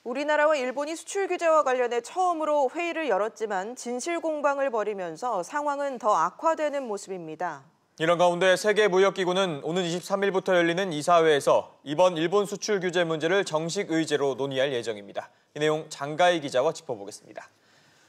우리나라와 일본이 수출 규제와 관련해 처음으로 회의를 열었지만 진실 공방을 벌이면서 상황은 더 악화되는 모습입니다. 이런 가운데 세계무역기구는 오는 23일부터 열리는 이사회에서 이번 일본 수출 규제 문제를 정식 의제로 논의할 예정입니다. 이 내용 장가희 기자와 짚어보겠습니다.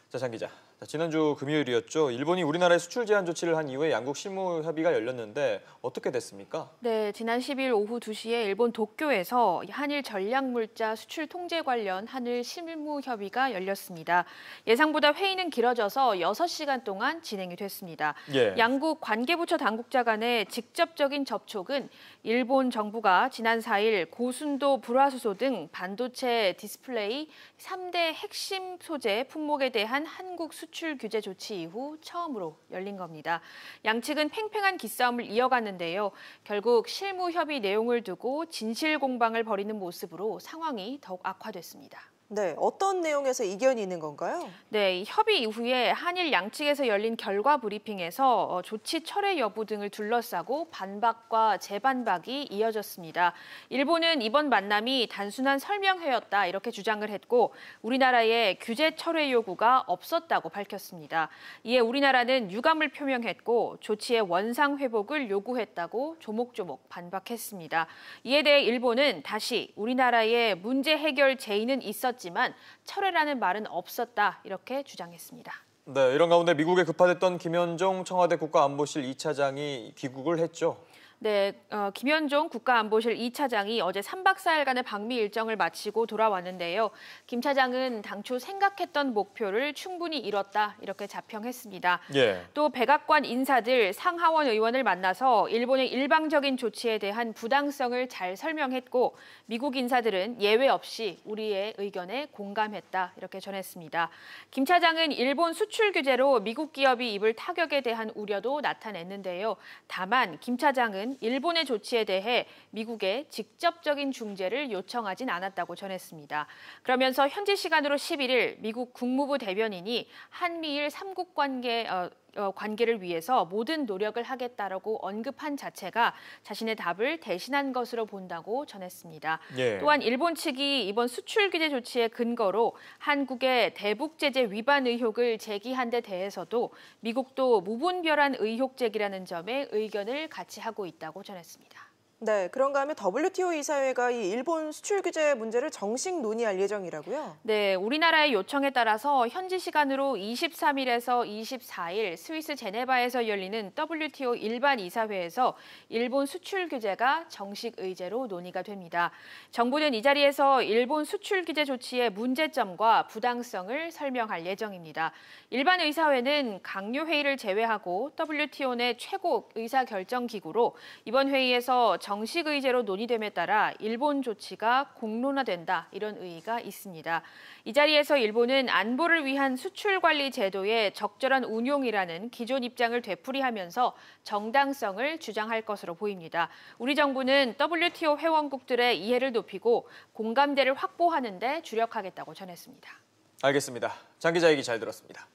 자, 장 기자. 지난주 금요일이었죠. 일본이 우리나라에 수출 제한 조치를 한 이후에 양국 실무 협의가 열렸는데 어떻게 됐습니까? 네, 지난 10일 오후 2시에 일본 도쿄에서 한일 전략물자 수출 통제 관련 한일 실무 협의가 열렸습니다. 예상보다 회의는 길어져서 6시간 동안 진행이 됐습니다. 양국 관계부처 당국자 간의 직접적인 접촉은 일본 정부가 지난 4일 고순도 불화수소 등 반도체 디스플레이 3대 핵심 소재 품목에 대한 한국 수출 규제 조치 이후 처음으로 열린 겁니다. 양측은 팽팽한 기싸움을 이어갔는데요. 결국 실무 협의 내용을 두고 진실 공방을 벌이는 모습으로 상황이 더욱 악화됐습니다. 네, 어떤 내용에서 이견이 있는 건가요? 네, 협의 이후에 한일 양측에서 열린 결과 브리핑에서 조치 철회 여부 등을 둘러싸고 반박과 재반박이 이어졌습니다. 일본은 이번 만남이 단순한 설명회였다 이렇게 주장을 했고 우리나라에 규제 철회 요구가 없었다고 밝혔습니다. 이에 우리나라는 유감을 표명했고 조치의 원상 회복을 요구했다고 조목조목 반박했습니다. 이에 대해 일본은 다시 우리나라의 문제 해결 제의는 있었지만 철회라는 말은 없었다 이렇게 주장했습니다. 네, 이런 가운데 미국에 급파됐던 김현종 청와대 국가안보실 2차장이 귀국을 했죠. 네, 김현종 국가안보실 2차장이 어제 3박 4일간의 방미 일정을 마치고 돌아왔는데요. 김 차장은 당초 생각했던 목표를 충분히 이뤘다 이렇게 자평했습니다. 또 백악관 인사들 상하원 의원을 만나서 일본의 일방적인 조치에 대한 부당성을 잘 설명했고 미국 인사들은 예외 없이 우리의 의견에 공감했다 이렇게 전했습니다. 김 차장은 일본 수출 규제로 미국 기업이 입을 타격에 대한 우려도 나타냈는데요. 다만 김 차장은 일본의 조치에 대해 미국에 직접적인 중재를 요청하진 않았다고 전했습니다. 그러면서 현지 시간으로 11일 미국 국무부 대변인이 한미일 3국 관계를 위해서 모든 노력을 하겠다라고 언급한 자체가 자신의 답을 대신한 것으로 본다고 전했습니다. 또한 일본 측이 이번 수출 규제 조치의 근거로 한국의 대북 제재 위반 의혹을 제기한 데 대해서도 미국도 무분별한 의혹 제기라는 점에 의견을 같이 하고 있다고 전했습니다. 네, 그런가 하면 WTO 이사회가 이 일본 수출 규제 문제를 정식 논의할 예정이라고요? 네, 우리나라의 요청에 따라서 현지 시간으로 23일에서 24일 스위스 제네바에서 열리는 WTO 일반 이사회에서 일본 수출 규제가 정식 의제로 논의가 됩니다. 정부는 이 자리에서 일본 수출 규제 조치의 문제점과 부당성을 설명할 예정입니다. 일반 의사회는 강요 회의를 제외하고 WTO 내 최고 의사결정기구로 이번 회의에서 정식 의제로 논의됨에 따라 일본 조치가 공론화된다 이런 의의가 있습니다. 이 자리에서 일본은 안보를 위한 수출 관리 제도의 적절한 운용이라는 기존 입장을 되풀이하면서 정당성을 주장할 것으로 보입니다. 우리 정부는 WTO 회원국들의 이해를 높이고 공감대를 확보하는 데 주력하겠다고 전했습니다. 알겠습니다. 장 기자 얘기 잘 들었습니다.